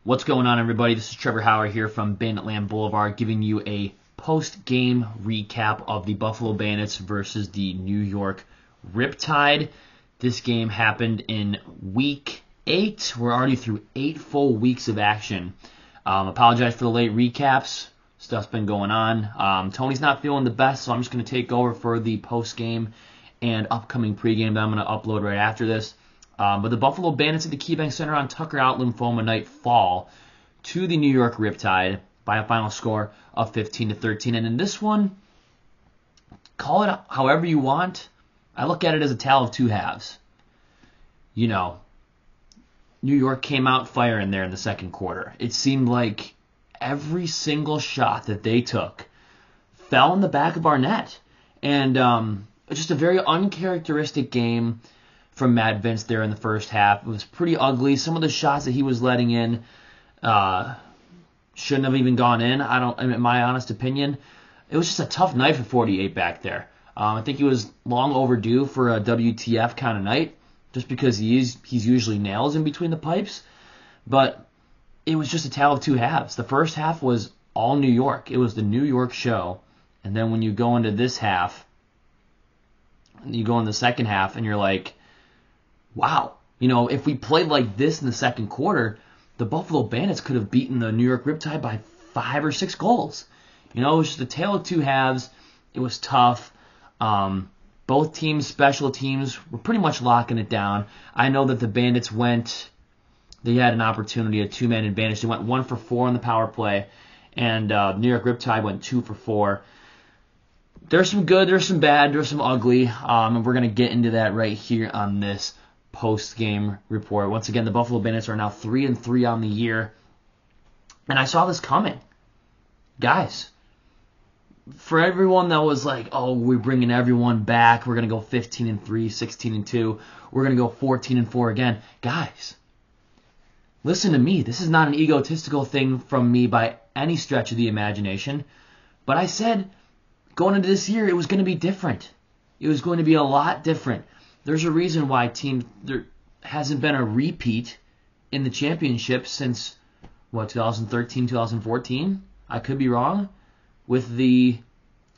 What's going on, everybody? This is Trevor Howard here from Banditland Boulevard, giving you a post-game recap of the Buffalo Bandits versus the New York Riptide. This game happened in Week 8. We're already through 8 full weeks of action. Apologize for the late recaps. Stuff's been going on. Tony's not feeling the best, so I'm just going to take over for the post-game and upcoming pregame that I'm going to upload right after this. But the Buffalo Bandits at the KeyBank Center on Tucker Out Lymphoma Night fall to the New York Riptide by a final score of 15-13. And in this one, call it however you want. I look at it as a tale of two halves. You know, New York came out firing there in the second quarter. It seemed like every single shot that they took fell in the back of our net. And just a very uncharacteristic game from Matt Vince there in the first half. It was pretty ugly. Some of the shots that he was letting in shouldn't have even gone in. In my honest opinion, it was just a tough night for 48 back there. I think he was long overdue for a WTF kind of night, just because he's usually nails in between the pipes. But it was just a tale of two halves. The first half was all New York. It was the New York show. And then when you go into this half, you go in the second half and you're like, wow, if we played like this in the second quarter, the Buffalo Bandits could have beaten the New York Riptide by 5 or 6 goals. It was just a tale of two halves. It was tough. Both teams, special teams, were pretty much locking it down. I know that the Bandits they had an opportunity, a 2-man advantage. They went 1 for 4 on the power play, and New York Riptide went 2 for 4. There's some good, there's some bad, there's some ugly, and we're going to get into that right here on this post-game report. Once again, the Buffalo Bandits are now 3-3 on the year, and I saw this coming. Guys, for everyone that was like, oh, we're bringing everyone back, we're going to go 15-3, 16-2, we're going to go 14-4 again. Guys, listen to me. This is not an egotistical thing from me by any stretch of the imagination, but I said going into this year, it was going to be different. It was going to be a lot different. There's a reason why there hasn't been a repeat in the championship since, 2013, 2014? I could be wrong. With the,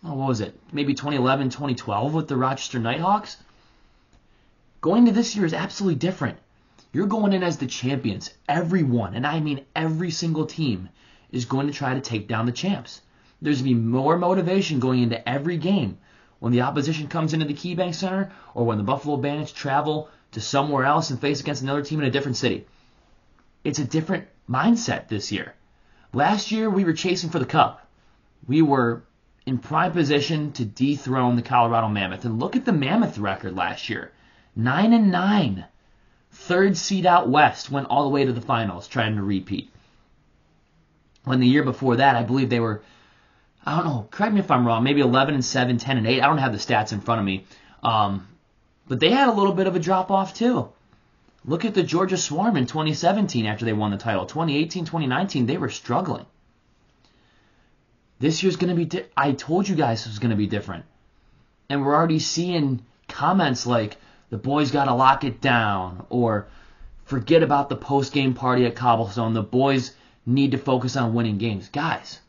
what was it? Maybe 2011, 2012 with the Rochester Nighthawks? Going to this year is absolutely different. You're going in as the champions. Everyone, and I mean every single team, is going to try to take down the champs. There's going to be more motivation going into every game when the opposition comes into the KeyBank Center or when the Buffalo Bandits travel to somewhere else and face against another team in a different city. It's a different mindset this year. Last year, we were chasing for the cup. We were in prime position to dethrone the Colorado Mammoth. And look at the Mammoth record last year. 9-9. Third seed out west, went all the way to the finals trying to repeat. When the year before that, I believe they were, I don't know, correct me if I'm wrong, maybe 11-7, 10-8. I don't have the stats in front of me. But they had a little bit of a drop-off too. Look at the Georgia Swarm in 2017 after they won the title. 2018, 2019, they were struggling. This year's going to be, I told you guys it was going to be different. And we're already seeing comments like, the boys got to lock it down, or forget about the post-game party at Cobblestone. The boys need to focus on winning games. Guys,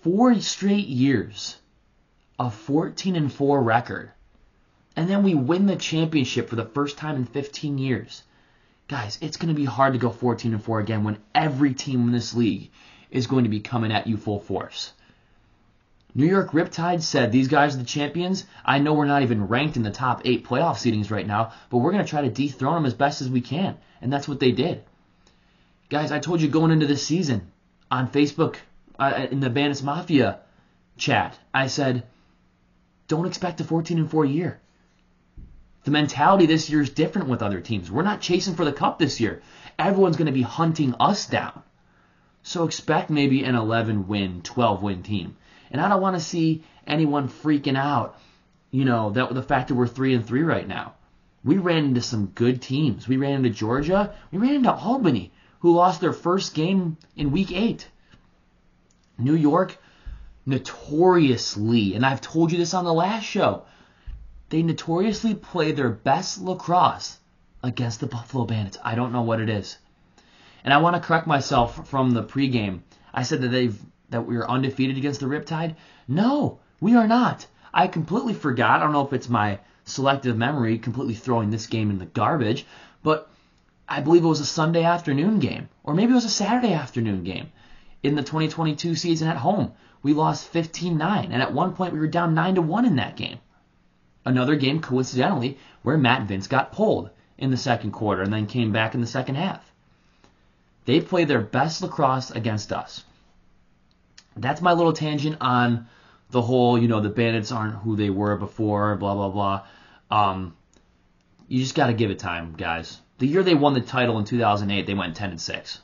4 straight years of 14-4 record, and then we win the championship for the first time in 15 years. Guys, it's going to be hard to go 14-4 again when every team in this league is going to be coming at you full force. New York Riptide said, these guys are the champions. I know we're not even ranked in the top 8 playoff seedings right now, but we're going to try to dethrone them as best as we can. And that's what they did. Guys, I told you going into this season on Facebook, in the Bandits Mafia chat, I said, don't expect a 14-4 year. The mentality this year is different with other teams. We're not chasing for the cup this year. Everyone's going to be hunting us down. So expect maybe an 11-win, 12-win team. And I don't want to see anyone freaking out, the fact that we're 3-3 right now. We ran into some good teams. We ran into Georgia. We ran into Albany, who lost their first game in Week 8. New York, notoriously, and I've told you this on the last show, they notoriously play their best lacrosse against the Buffalo Bandits. I don't know what it is. And I want to correct myself from the pregame. I said that we are undefeated against the Riptide. No, we are not. I completely forgot. I don't know if it's my selective memory completely throwing this game in the garbage, but I believe it was a Sunday afternoon game, or maybe it was a Saturday afternoon game in the 2022 season at home. We lost 15-9, and at one point we were down 9-1 in that game. Another game, coincidentally, where Matt Vince got pulled in the second quarter and then came back in the second half. They played their best lacrosse against us. That's my little tangent on the whole, the Bandits aren't who they were before, blah, blah, blah. You just got to give it time, guys. The year they won the title in 2008, they went 10-6.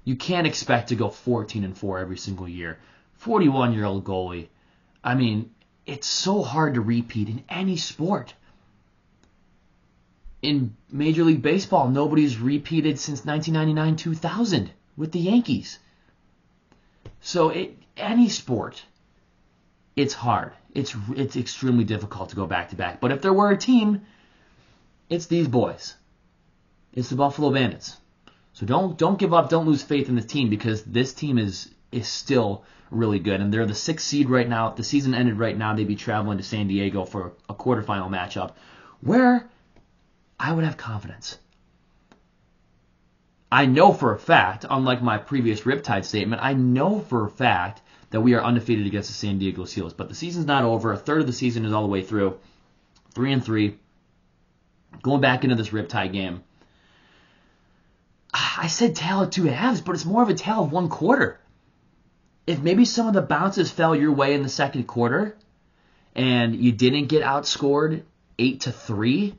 You can't expect to go 14-4 every single year. 41-year-old goalie. I mean, it's so hard to repeat in any sport. In Major League Baseball, nobody's repeated since 1999-2000 with the Yankees. So any sport, it's hard. It's extremely difficult to go back-to-back. But if there were a team, it's these boys. It's the Buffalo Bandits. So don't give up, don't lose faith in the team, because this team is still really good. And they're the 6th seed right now. If the season ended right now, they'd be traveling to San Diego for a quarterfinal matchup where I would have confidence. I know for a fact, unlike my previous Riptide statement, I know for a fact that we are undefeated against the San Diego Seals. But the season's not over. A third of the season is all the way through. 3-3. Going back into this Riptide game. I said tale of two halves, but it's more of a tale of one quarter. If maybe some of the bounces fell your way in the second quarter and you didn't get outscored 8-3,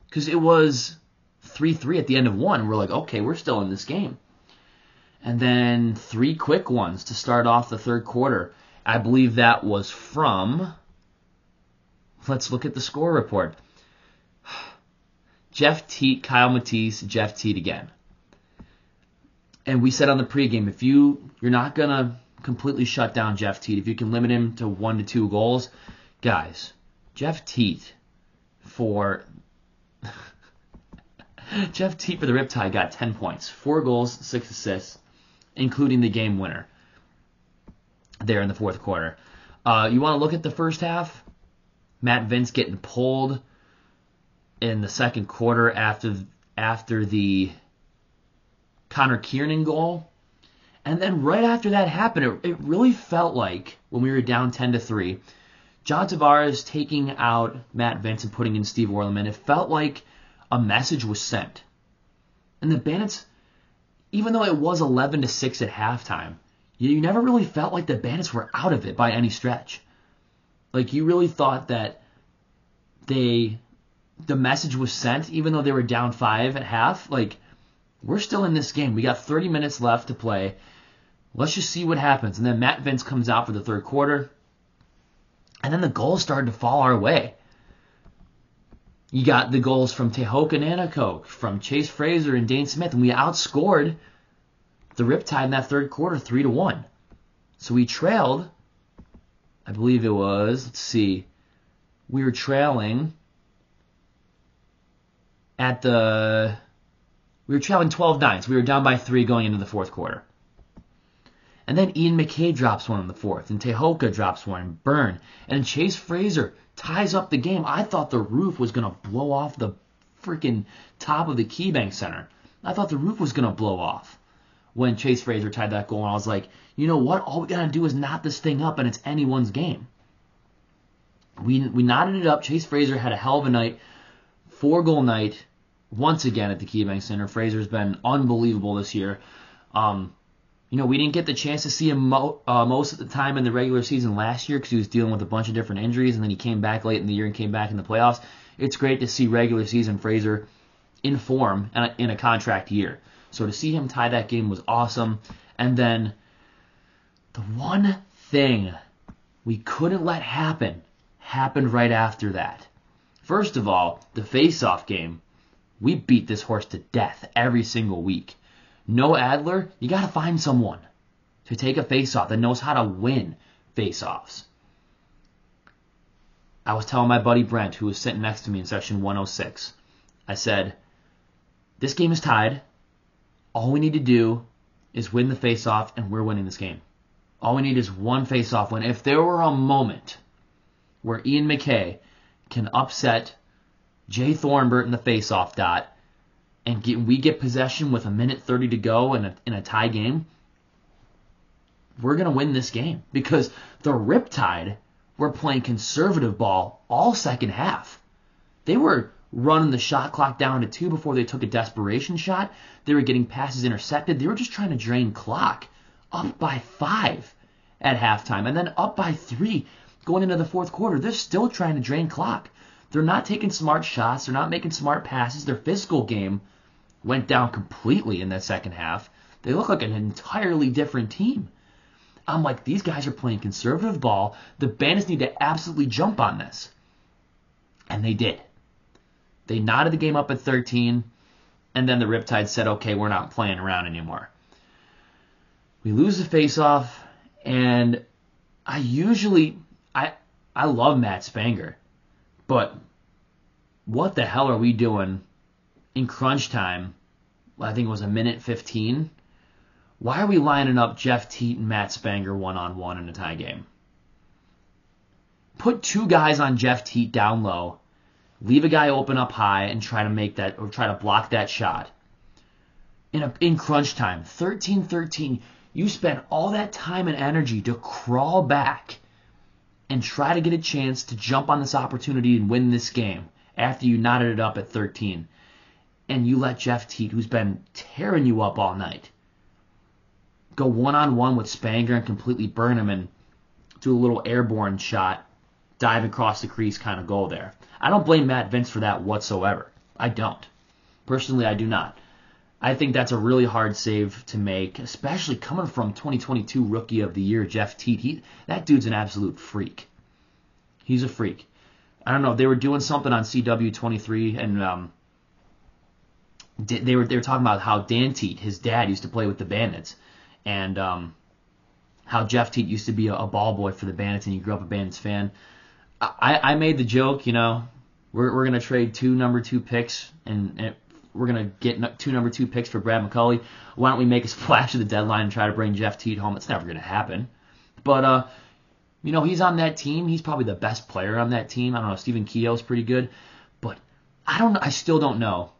because it was 3-3 at the end of one, we're like, okay, we're still in this game. And then 3 quick ones to start off the third quarter. I believe that was from, let's look at the score report. Jeff Teat, Kyle Matisse, Jeff Teat again. And we said on the pregame, if you're not going to completely shut down Jeff Teat, if you can limit him to 1 to 2 goals, guys, Jeff Teat for the Riptide got 10 points, 4 goals, 6 assists, including the game winner there in the fourth quarter. You want to look at the first half? Matt Vince getting pulled in the second quarter after the Connor Kiernan goal. And then right after that happened, it really felt like when we were down 10-3, John Tavares taking out Matt Vince and putting in Steve Orleman, it felt like a message was sent. And the Bandits, even though it was 11-6 at halftime, you never really felt like the Bandits were out of it by any stretch. Like, you really thought that the message was sent, even though they were down 5 at half. Like, we're still in this game. We got 30 minutes left to play. Let's just see what happens. And then Matt Vince comes out for the third quarter. And then the goals started to fall our way. You got the goals from Tehoka Nanakok, from Chase Fraser and Dane Smith, and we outscored the Riptide in that third quarter 3-1. So we trailed, I believe it was, let's see, we were trailing we were trailing 12-9, so we were down by 3 going into the fourth quarter. And then Ian McKay drops one in the fourth, and Tehoka drops one, and Byrne, and Chase Fraser ties up the game. I thought the roof was going to blow off the freaking top of the KeyBank Center. I thought the roof was going to blow off when Chase Fraser tied that goal, and I was like, you know what? All we got to do is knot this thing up, and it's anyone's game. We knotted it up. Chase Fraser had a hell of a night, 4-goal night, once again at the KeyBank Center. Fraser's been unbelievable this year. We didn't get the chance to see him most of the time in the regular season last year because he was dealing with a bunch of different injuries, and then he came back late in the year and came back in the playoffs. It's great to see regular season Fraser in form in a contract year. So to see him tie that game was awesome. And then the one thing we couldn't let happen happened right after that. First of all, the face-off game. We beat this horse to death every single week. No Adler, you got to find someone to take a face-off that knows how to win face-offs. I was telling my buddy Brent, who was sitting next to me in section 106, I said, This game is tied. All we need to do is win the face-off, and we're winning this game. All we need is one face-off win. If there were a moment where Ian McKay can upset Jay Thornburg in the face-off dot, and we get possession with 1:30 to go in a tie game, we're going to win this game. Because the Riptide were playing conservative ball all second half. They were running the shot clock down to 2 before they took a desperation shot. They were getting passes intercepted. They were just trying to drain clock. Up by 5 at halftime, and then up by 3 going into the fourth quarter. They're still trying to drain clock. They're not taking smart shots. They're not making smart passes. Their physical game went down completely in that second half. They look like an entirely different team. I'm like, these guys are playing conservative ball. The Bandits need to absolutely jump on this. And they did. They knotted the game up at 13, and then the Riptide said, okay, we're not playing around anymore. We lose the face-off, and I love Matt Spanger, but what the hell are we doing in crunch time? I think it was 1:15. Why are we lining up Jeff Teat and Matt Spanger one-on-one in a tie game? Put 2 guys on Jeff Teat down low, leave a guy open up high, and try to make that or try to block that shot. In crunch time, 13-13. You spent all that time and energy to crawl back and try to get a chance to jump on this opportunity and win this game after you knotted it up at 13. And you let Jeff Teat, who's been tearing you up all night, go one-on-one with Spanger and completely burn him and do a little airborne shot, dive across the crease kind of goal there. I don't blame Matt Vince for that whatsoever. I don't. Personally, I do not. I think that's a really hard save to make, especially coming from 2022 Rookie of the Year, Jeff Teat. That dude's an absolute freak. He's a freak. I don't know. They were doing something on CW23, and they were talking about how Dan Teat, his dad, used to play with the Bandits, and how Jeff Teat used to be a ball boy for the Bandits, and he grew up a Bandits fan. I made the joke, we're going to trade 2 number 2 picks, and we're going to get 2 number 2 picks for Brad McCulley. Why don't we make a splash at the deadline and try to bring Jeff Teat home? It's never going to happen. But, he's on that team. He's probably the best player on that team. I don't know, Stephen Keogh's pretty good. But I still don't know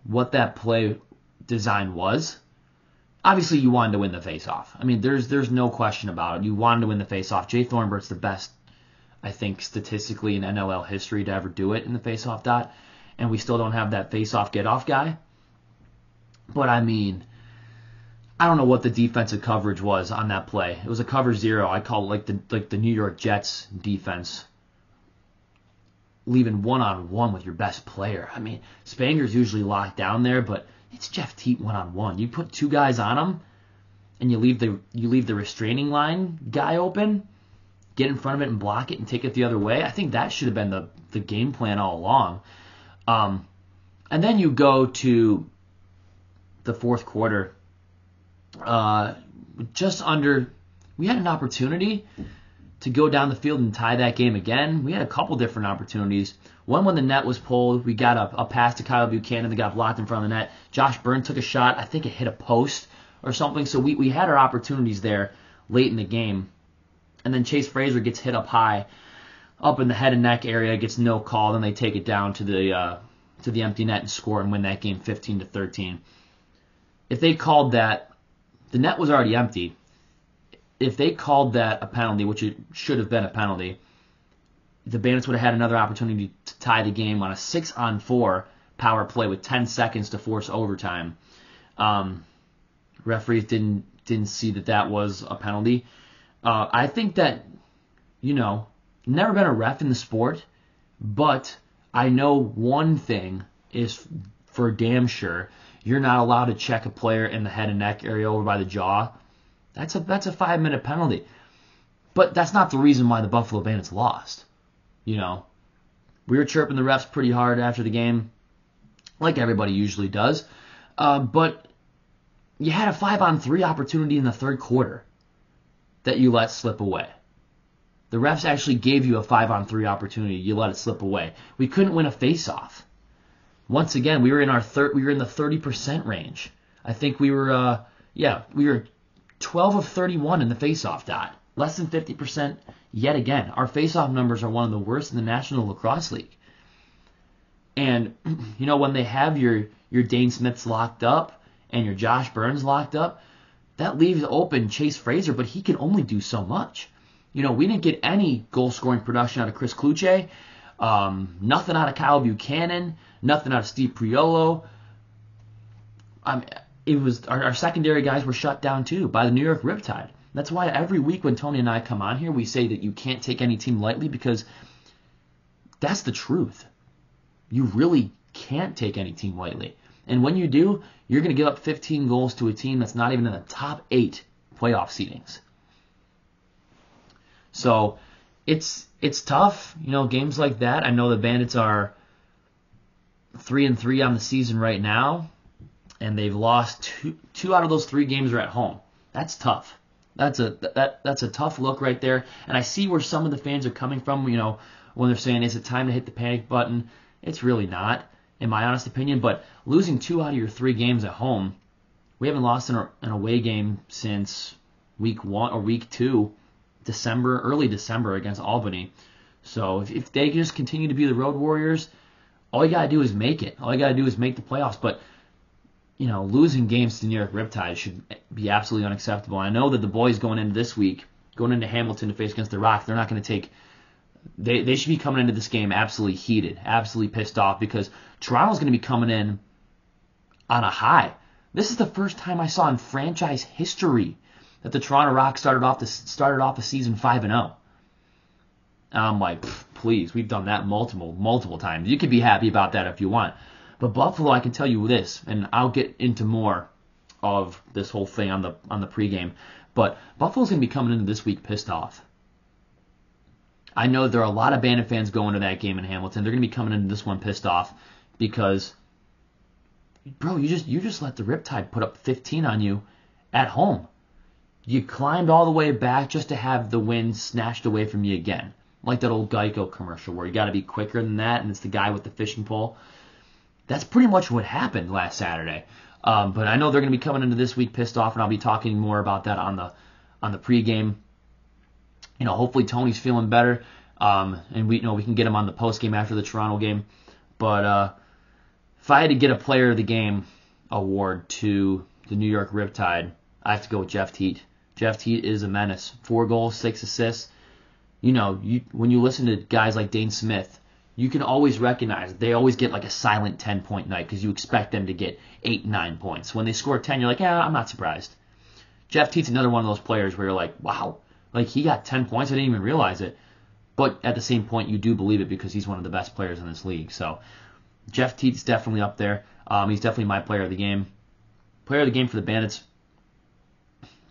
what that play design was. Obviously, you wanted to win the face-off. I mean, there's no question about it. You wanted to win the face-off. Jay Thornburg's the best, I think, statistically in NLL history to ever do it in the face-off dot. And we still don't have that face-off get-off guy. But, I mean, I don't know what the defensive coverage was on that play. It was a cover 0. I call it like the New York Jets defense, leaving one-on-one with your best player. I mean, Spanger's usually locked down there, but it's Jeff Teat one-on-one. You put 2 guys on him, and you leave the restraining line guy open, get in front of it and block it and take it the other way. I think that should have been the game plan all along. And then you go to the fourth quarter. We had an opportunity to go down the field and tie that game again. We had a couple different opportunities. One when the net was pulled. We got a pass to Kyle Buchanan that got blocked in front of the net. Josh Byrne took a shot. I think it hit a post or something. So we had our opportunities there late in the game. And then Chase Fraser gets hit up high, up in the head and neck area, gets no call. Then they take it down to the empty net and score and win that game 15-13. If they called that, the net was already empty. If they called that a penalty, which it should have been a penalty, the Bandits would have had another opportunity to tie the game on a 6-on-4 power play with 10 seconds to force overtime. Referees didn't see that was a penalty. I think that, never been a ref in the sport, but I know one thing is for damn sure. You're not allowed to check a player in the head and neck area over by the jaw. That's a 5-minute penalty. But that's not the reason why the Buffalo Bandits lost. We were chirping the refs pretty hard after the game, like everybody usually does. But you had a 5-on-3 opportunity in the third quarter that you let slip away. The refs actually gave you a 5-on-3 opportunity. You let it slip away. We couldn't win a face-off. once again, we were in the 30% range. I think we were 12 of 31 in the faceoff dot. Less than 50% yet again. Our faceoff numbers are one of the worst in the National Lacrosse League. And, when they have your Dane Smiths locked up and your Josh Burns locked up, that leaves open Chase Fraser, but he can only do so much. We didn't get any goal-scoring production out of Chris Kluche, nothing out of Kyle Buchanan, nothing out of Steve Priolo. Our secondary guys were shut down too by the New York Riptide. That's why every week when Tony and I come on here, we say that you can't take any team lightly, because that's the truth. You really can't take any team lightly. And when you do, you're going to give up 15 goals to a team that's not even in the top 8 playoff seedings. So it's tough, games like that. I know the Bandits are 3-3 on the season right now, and they've lost two out of those 3 games are at home. That's tough. That's a tough look right there. And I see where some of the fans are coming from, when they're saying, is it time to hit the panic button? It's really not, in my honest opinion. But losing 2 out of your 3 games at home, we haven't lost an away game since week 1 or week 2, early December against Albany. So if they just continue to be the Road Warriors, all you got to do is make it. All you got to do is make the playoffs. But, losing games to New York Riptide should be absolutely unacceptable. I know that the boys going into Hamilton to face against the Rock, they're not going to take... They should be coming into this game absolutely heated, absolutely pissed off, because Toronto's going to be coming in on a high. This is the first time I saw in franchise history that the Toronto Rock started off the season 5-0. I'm like, please, we've done that multiple times. You could be happy about that if you want. But Buffalo, I can tell you this, and I'll get into more of this whole thing on the pregame, but Buffalo's going to be coming into this week pissed off. I know there are a lot of Bandit fans going to that game in Hamilton. They're going to be coming into this one pissed off because, bro, you just let the Riptide put up 15 on you at home. You climbed all the way back just to have the win snatched away from you again. Like that old Geico commercial where you got to be quicker than that, and it's the guy with the fishing pole. That's pretty much what happened last Saturday. But I know they're going to be coming into this week pissed off, and I'll be talking more about that on the pregame. Hopefully Tony's feeling better, and we can get him on the postgame after the Toronto game. But if I had to get a Player of the Game award to the New York Riptide, I have to go with Jeff Teat. Jeff Teat is a menace. 4 goals, 6 assists. When you listen to guys like Dane Smith, you can always recognize they always get like a silent 10-point night because you expect them to get 8, 9 points. When they score 10, you're like, yeah, I'm not surprised. Jeff Teat's another one of those players where you're like, wow, like he got 10 points. I didn't even realize it. But at the same point, you do believe it because he's one of the best players in this league. So Jeff Teat's definitely up there. He's definitely my Player of the Game. Player of the Game for the Bandits,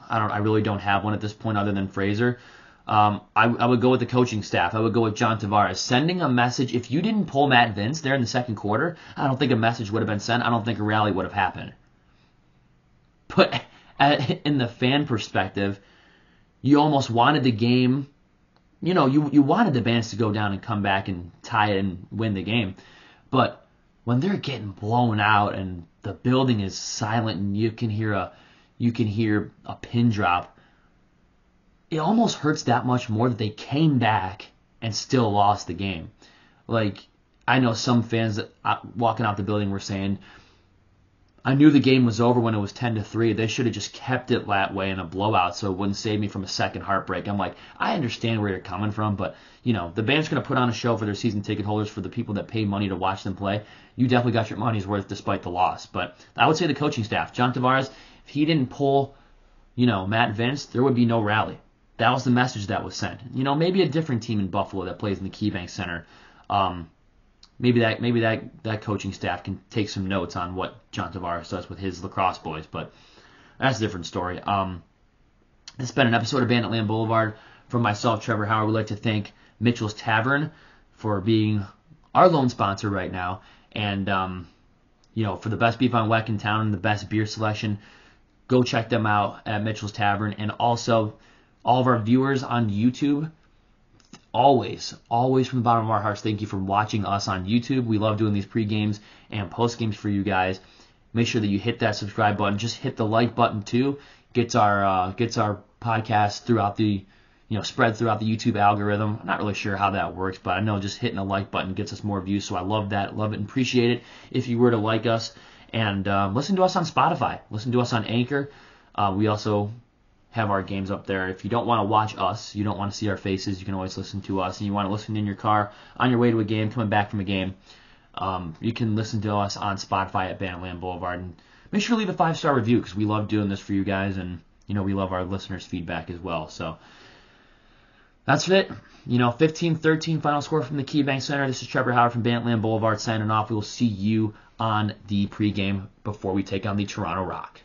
I really don't have one at this point other than Fraser. I would go with the coaching staff. I would go with John Tavares. Sending a message, if you didn't pull Matt Vince there in the second quarter, I don't think a message would have been sent. I don't think a rally would have happened. But in the fan perspective, you almost wanted the game, you wanted the Bandits to go down and come back and tie it and win the game. But when they're getting blown out and the building is silent and you can hear a pin drop, it almost hurts that much more that they came back and still lost the game. Like, I know some fans that walking out the building were saying, I knew the game was over when it was 10-3. They should have just kept it that way in a blowout so it wouldn't save me from a second heartbreak. I'm like, I understand where you're coming from, but, the band's going to put on a show for their season ticket holders, for the people that pay money to watch them play. You definitely got your money's worth despite the loss. But I would say the coaching staff. John Tavares, if he didn't pull, Matt Vince, there would be no rally. That was the message that was sent. Maybe a different team in Buffalo that plays in the KeyBank Center. Maybe that coaching staff can take some notes on what John Tavares does with his lacrosse boys, but that's a different story. It's been an episode of Banditland Boulevard from myself, Trevor Howard. We'd like to thank Mitchell's Tavern for being our lone sponsor right now, and for the best beef on weck in town and the best beer selection, go check them out at Mitchell's Tavern. And also, all of our viewers on YouTube, always from the bottom of our hearts, thank you for watching us on YouTube. We love doing these pre-games and post-games for you guys. Make sure that you hit that subscribe button. Just hit the like button too. Gets our podcast throughout the, spread throughout the YouTube algorithm. I'm not really sure how that works, but I know just hitting the like button gets us more views. So I love that, love it, and appreciate it if you were to like us. And listen to us on Spotify. Listen to us on Anchor. We also have our games up there. If you don't want to watch us, you don't want to see our faces, you can always listen to us. And you want to listen in your car on your way to a game, coming back from a game, you can listen to us on Spotify at Banditland Boulevard. And make sure to leave a 5-star review because we love doing this for you guys, and we love our listeners' feedback as well. So that's it. 15-13 final score from the KeyBank Center. This is Trevor Howard from Banditland Boulevard signing off. We will see you on the pregame before we take on the Toronto Rock.